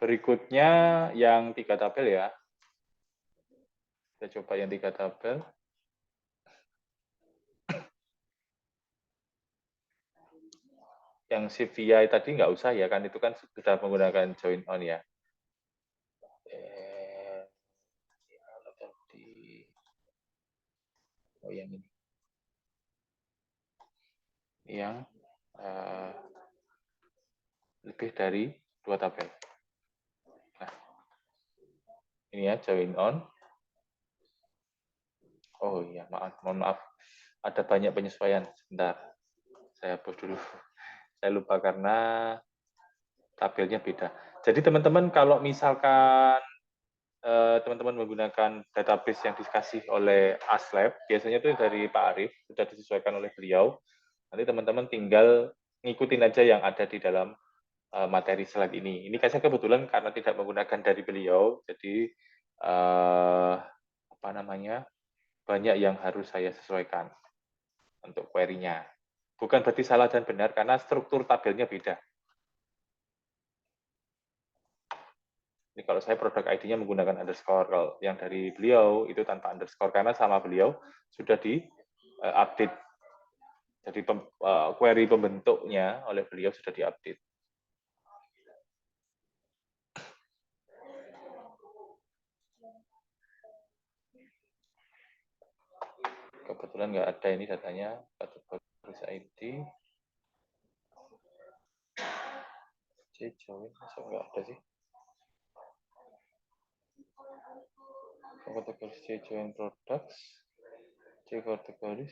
Berikutnya yang 3 tabel ya. Kita coba yang 3 tabel. Yang CVI tadi nggak usah ya, kan itu kan sudah menggunakan join on ya. Oh yang ini. Yang lebih dari 2 tabel. Nah, ini ya join on. Oh iya, mohon maaf. Ada banyak penyesuaian. Sebentar. Saya hapus dulu. Saya lupa karena tabelnya beda. Jadi teman-teman kalau misalkan teman-teman menggunakan database yang dikasih oleh Aslab, biasanya itu dari Pak Arief, sudah disesuaikan oleh beliau. Nanti teman-teman tinggal ngikutin aja yang ada di dalam materi slide ini. Ini saya kebetulan karena tidak menggunakan dari beliau, jadi apa namanya, banyak yang harus saya sesuaikan untuk query-nya. Bukan berarti salah dan benar, karena struktur tabelnya beda. Ini kalau saya produk ID-nya menggunakan underscore, kalau yang dari beliau itu tanpa underscore, karena sama beliau sudah di-update. Jadi query pembentuknya oleh beliau sudah di-update. Kebetulan nggak ada ini datanya, kategori ID. C join masa nggak ada sih? Kategoris C join products, C kategoris.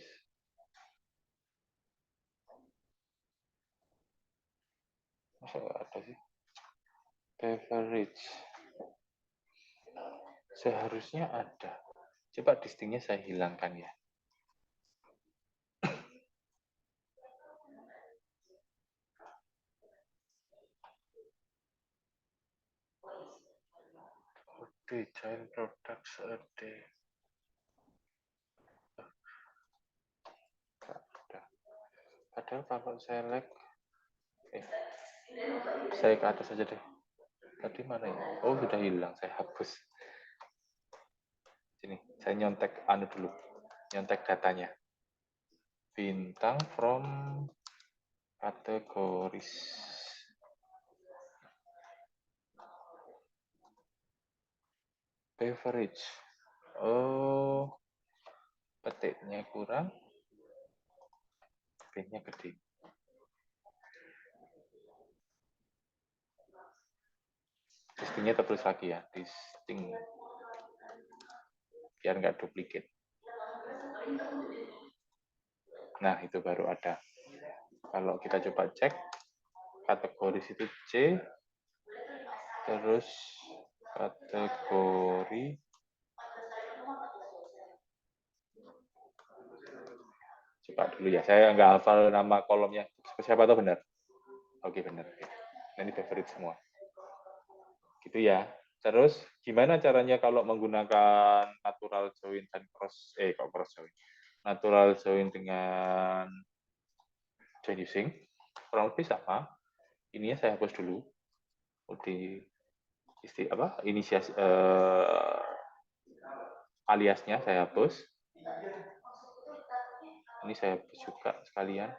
Masa nggak ada sih? Beverage. Seharusnya ada. Coba distingnya saya hilangkan ya. Join products ada. Padahal kalau select, saya ke atas saja deh. Tadi mana ya? Oh, sudah hilang. Saya hapus. Sini, saya nyontek dulu. Nyontek datanya. Bintang from kategoris. Beverage. Oh, petiknya kurang. B-nya gede. Distingnya tertulis lagi ya. Disting. Biar nggak duplikat. Nah, itu baru ada. Kalau kita coba cek, kategoris itu C, terus kategori coba dulu ya, saya nggak hafal nama kolomnya. Siapa tahu benar? Oke, benar. Nah, ini beverage semua. Gitu ya. Terus gimana caranya kalau menggunakan natural join dan cross join? Natural join dengan join using kurang lebih sama. Ininya saya hapus dulu. Inisiasi aliasnya saya hapus. Ini saya hapus juga sekalian.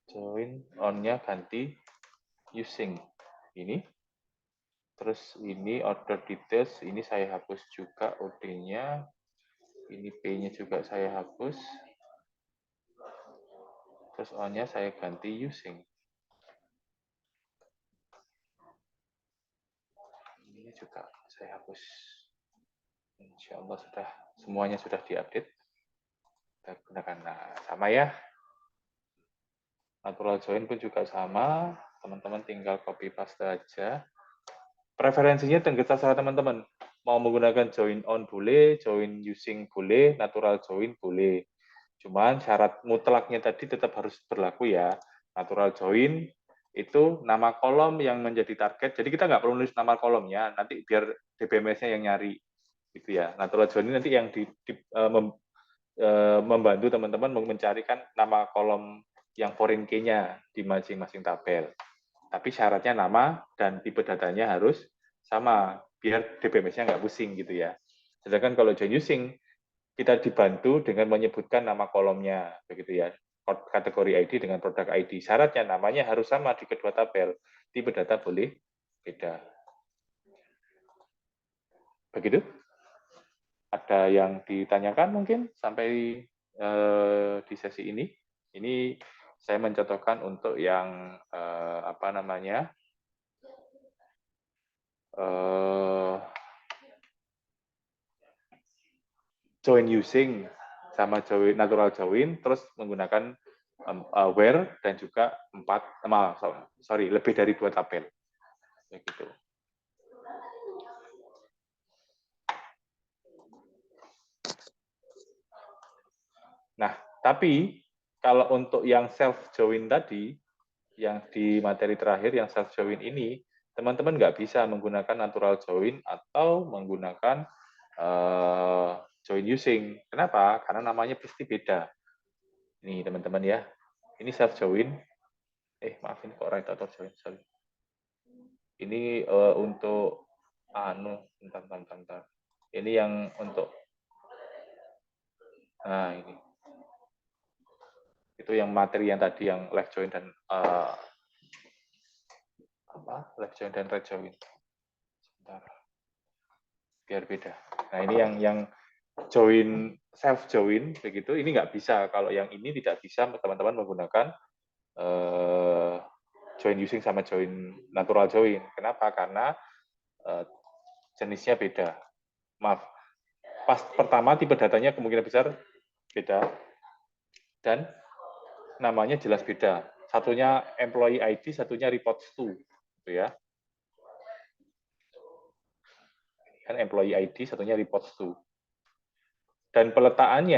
Join on-nya ganti using. Ini. Terus ini order details, ini saya hapus juga OD-nya. Ini P-nya juga saya hapus. Terus on-nya saya ganti using. Ini juga saya hapus. Insya Allah semuanya sudah diupdate. Kita gunakan. Nah, sama ya. Natural join pun juga sama. Teman-teman tinggal copy paste aja. Preferensinya terserah teman-teman. Mau menggunakan join on boleh, join using boleh, natural join boleh. Cuman syarat mutlaknya tadi tetap harus berlaku ya. Natural join itu nama kolom yang menjadi target. Jadi kita nggak perlu nulis nama kolomnya, nanti biar DBMS-nya yang nyari. Gitu ya. Natural join ini nanti yang membantu teman-teman mencarikan nama kolom yang foreign key-nya di masing-masing tabel. Tapi syaratnya nama dan tipe datanya harus sama, biar DBMS-nya nggak pusing gitu ya. Sedangkan kalau join using, kita dibantu dengan menyebutkan nama kolomnya, begitu ya. Kategori ID dengan produk ID. Syaratnya namanya harus sama di kedua tabel. Tipe data boleh beda. Begitu? Ada yang ditanyakan mungkin sampai di sesi ini? Ini saya mencontohkan untuk yang join using sama join natural join, terus menggunakan where dan juga lebih dari 2 tabel. Begitu. Nah, tapi kalau untuk yang self join tadi, yang di materi terakhir yang self join ini, teman-teman nggak bisa menggunakan natural join atau menggunakan join using. Kenapa? Karena namanya pasti beda. Nih teman-teman ya, ini self join. Maaf ini kok right auto join, sorry. Ini untuk bentar. Ini yang untuk ini. Itu yang materi yang tadi yang left join dan left join dan right join. Sebentar. Biar beda. Nah, ini yang join self join begitu, ini nggak bisa. Kalau yang ini tidak bisa teman-teman menggunakan join using sama join natural join. Kenapa? Karena jenisnya beda. Maaf, pas pertama tipe datanya kemungkinan besar beda dan namanya jelas beda. Satunya employee ID, satunya reports to, gitu ya. Kan employee ID, satunya reports to. Dan peletakan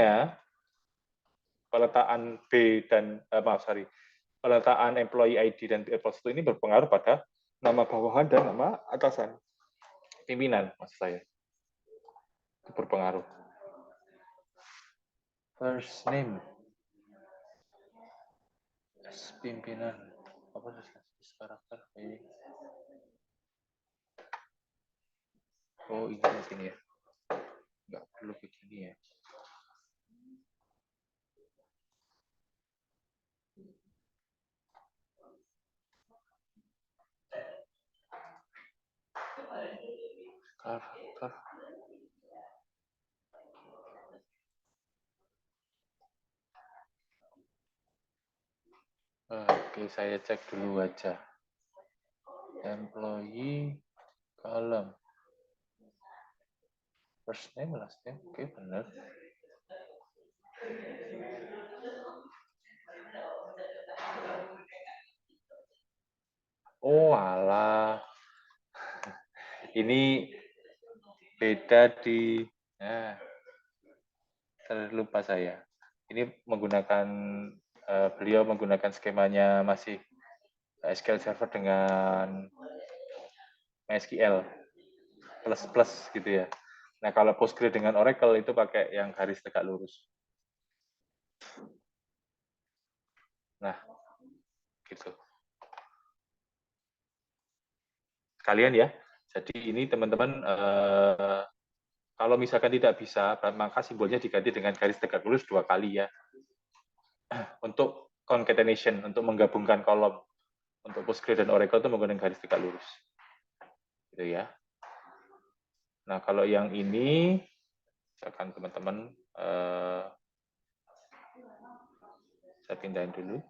B dan peletakan employee ID dan reports to ini berpengaruh pada nama bawahan dan nama atasan. Pimpinan, maksud saya. Itu berpengaruh. First name. Pimpinan. Apa karakter? Oh, ini mungkin ya. Nggak perlu begini ya. Karakter. Oke, saya cek dulu aja. Employee column. First name, last name. Oke, benar. Oh, alah. Ini beda di... Nah, terlupa saya. Ini menggunakan... beliau menggunakan skemanya masih SQL Server dengan MySQL plus gitu ya. Nah, kalau Postgre dengan Oracle itu pakai yang garis tegak lurus. Nah, gitu. Kalian ya. Jadi ini teman-teman, kalau misalkan tidak bisa, maka simbolnya diganti dengan garis tegak lurus 2 kali ya. Untuk concatenation, untuk menggabungkan kolom. Untuk Postgre dan Oracle itu menggunakan garis tegak lurus. Gitu ya. Nah, kalau yang ini, misalkan teman-teman, saya pindahin dulu.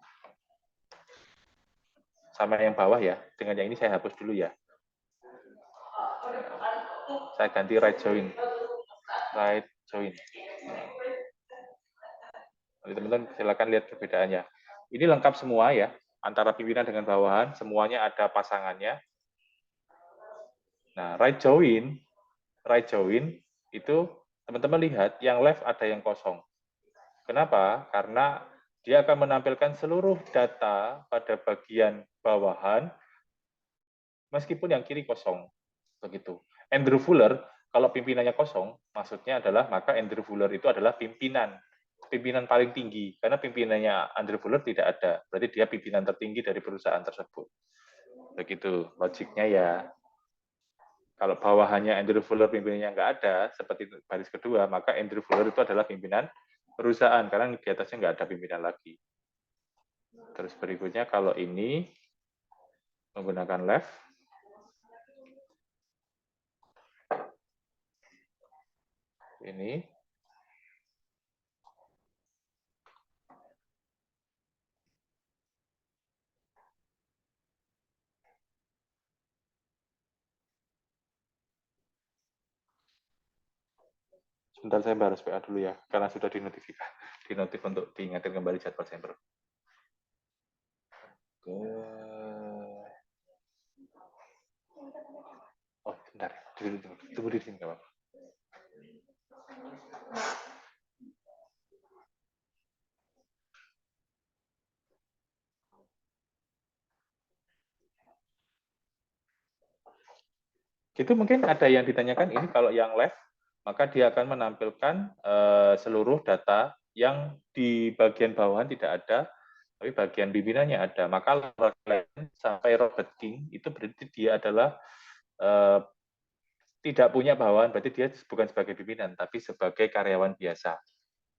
Sama yang bawah ya. Dengan yang ini saya hapus dulu ya. Saya ganti right join. Right join. Nanti teman-teman silakan lihat perbedaannya. Ini lengkap semua ya. Antara pimpinan dengan bawahan, semuanya ada pasangannya. Nah, right join itu teman-teman lihat yang left ada yang kosong. Kenapa? Karena dia akan menampilkan seluruh data pada bagian bawahan meskipun yang kiri kosong. Begitu. Andrew Fuller, kalau pimpinannya kosong, maksudnya adalah maka Andrew Fuller itu adalah pimpinan paling tinggi, karena pimpinannya Andrew Fuller tidak ada. Berarti dia pimpinan tertinggi dari perusahaan tersebut. Begitu logiknya ya. Kalau bawahannya Andrew Fuller pimpinannya nggak ada, seperti baris kedua, maka Andrew Fuller itu adalah pimpinan perusahaan, karena di atasnya nggak ada pimpinan lagi. Terus berikutnya, kalau ini menggunakan left, ini sebentar, saya balas PA dulu ya, karena sudah dinotif untuk diingatkan kembali jadwal Semper. Oh, bentar. Tunggu di sini, nggak apa-apa. Gitu mungkin ada yang ditanyakan, ini kalau yang left, maka dia akan menampilkan seluruh data yang di bagian bawahan tidak ada, tapi bagian pimpinannya ada. Maka sampai Robert King itu berarti dia adalah tidak punya bawahan, berarti dia bukan sebagai pimpinan, tapi sebagai karyawan biasa.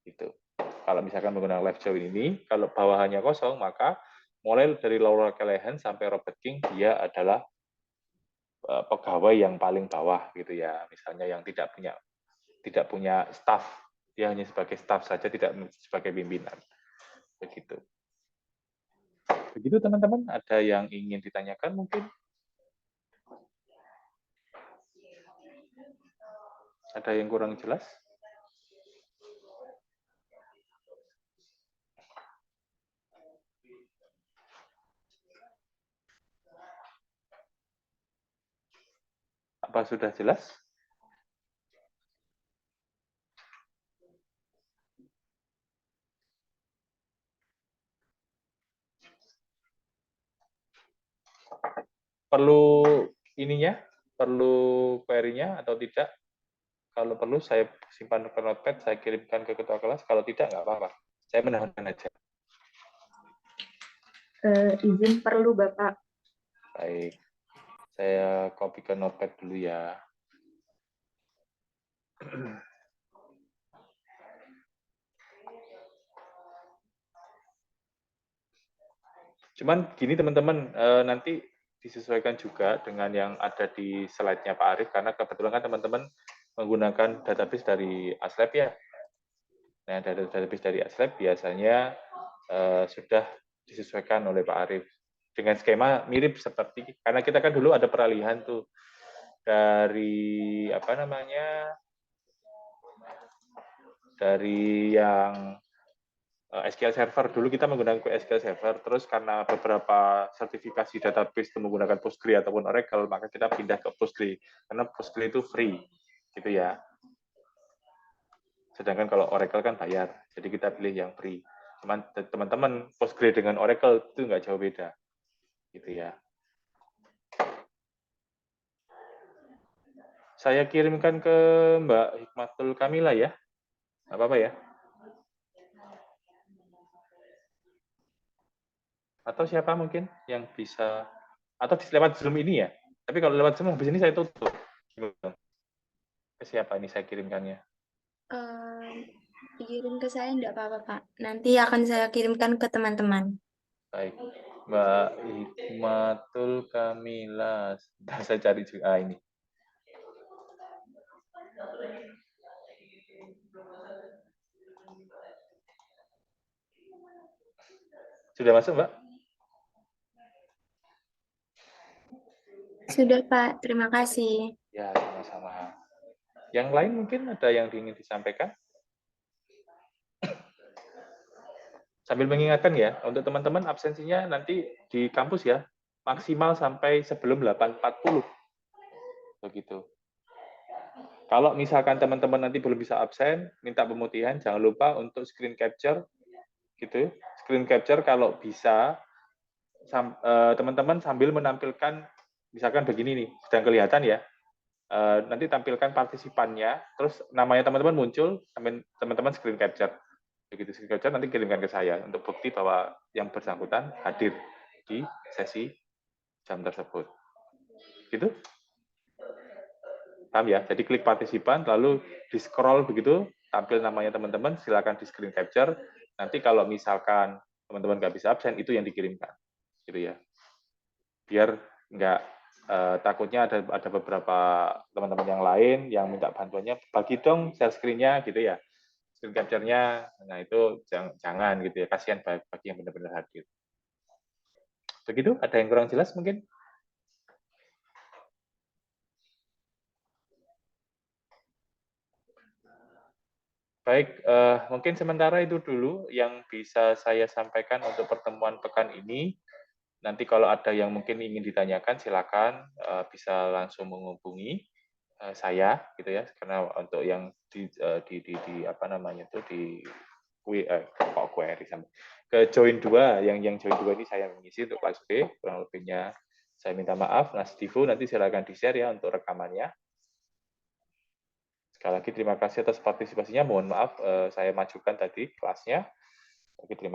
Gitu. Kalau misalkan menggunakan left join ini, kalau bawahannya kosong, maka mulai dari Laura Callahan sampai Robert King, dia adalah pegawai yang paling bawah gitu ya, misalnya yang tidak punya staff, dia hanya sebagai staff saja, tidak sebagai pimpinan, begitu. Begitu teman-teman, ada yang ingin ditanyakan mungkin? Ada yang kurang jelas? Apa sudah jelas? Perlu ininya? Perlu query-nya atau tidak? Kalau perlu saya simpan ke notepad, saya kirimkan ke ketua kelas. Kalau tidak, nggak apa-apa. Saya menahan aja. Izin perlu, Bapak. Baik. Saya copy ke notepad dulu ya. Cuman gini teman-teman, nanti disesuaikan juga dengan yang ada di slide-nya Pak Arief, karena kebetulan kan teman-teman menggunakan database dari ASLab ya. Nah, database dari ASLab biasanya sudah disesuaikan oleh Pak Arief dengan skema mirip seperti, karena kita kan dulu ada peralihan tuh dari apa namanya, dari yang SQL Server. Dulu kita menggunakan SQL Server, terus karena beberapa sertifikasi database itu menggunakan Postgre ataupun Oracle, maka kita pindah ke Postgre, karena Postgre itu free, gitu ya. Sedangkan kalau Oracle kan bayar, jadi kita pilih yang free. Cuman teman-teman Postgre dengan Oracle itu nggak jauh beda, gitu ya. Saya kirimkan ke Mbak Hikmatul Kamila ya, nggak apa-apa ya. Atau siapa mungkin yang bisa, atau lewat Zoom ini ya. Tapi kalau lewat Zoom habis ini saya tutup. Ke siapa ini saya kirimkannya? Dikirim ke saya enggak apa-apa, Pak. Nanti akan saya kirimkan ke teman-teman. Baik, Mbak Hikmatul Kamila. Sebentar saya cari juga. Ini. Sudah masuk, Mbak? Sudah, Pak. Terima kasih. Ya, sama-sama. Yang lain mungkin ada yang ingin disampaikan? Sambil mengingatkan ya, untuk teman-teman absensinya nanti di kampus ya, maksimal sampai sebelum 8.40. Begitu. Kalau misalkan teman-teman nanti belum bisa absen, minta pemutihan, jangan lupa untuk screen capture, gitu. Screen capture kalau bisa, teman-teman sambil menampilkan, misalkan begini nih, sedang kelihatan ya, nanti tampilkan partisipannya, terus namanya teman-teman muncul, teman-teman screen capture. Begitu screen capture, nanti kirimkan ke saya untuk bukti bahwa yang bersangkutan hadir di sesi jam tersebut. Gitu? Paham ya? Jadi klik partisipan, lalu di-scroll begitu, tampil namanya teman-teman, silakan di screen capture. Nanti kalau misalkan teman-teman nggak bisa absen, itu yang dikirimkan. Gitu ya. Biar nggak takutnya ada beberapa teman-teman yang lain yang minta bantuannya, bagi dong share screen-nya gitu ya. Screen capture-nya, nah itu jangan gitu ya, kasihan bagi yang benar-benar hadir. Begitu, ada yang kurang jelas mungkin? Baik, mungkin sementara itu dulu yang bisa saya sampaikan untuk pertemuan pekan ini. Nanti kalau ada yang mungkin ingin ditanyakan, silakan bisa langsung menghubungi saya, gitu ya. Karena untuk yang di apa namanya itu kok query sampai ke join 2, yang join 2 ini saya mengisi untuk kelas B, kurang lebihnya saya minta maaf. Nah, Steve nanti silakan di-share ya untuk rekamannya. Sekali lagi terima kasih atas partisipasinya. Mohon maaf saya majukan tadi kelasnya. Oke, terima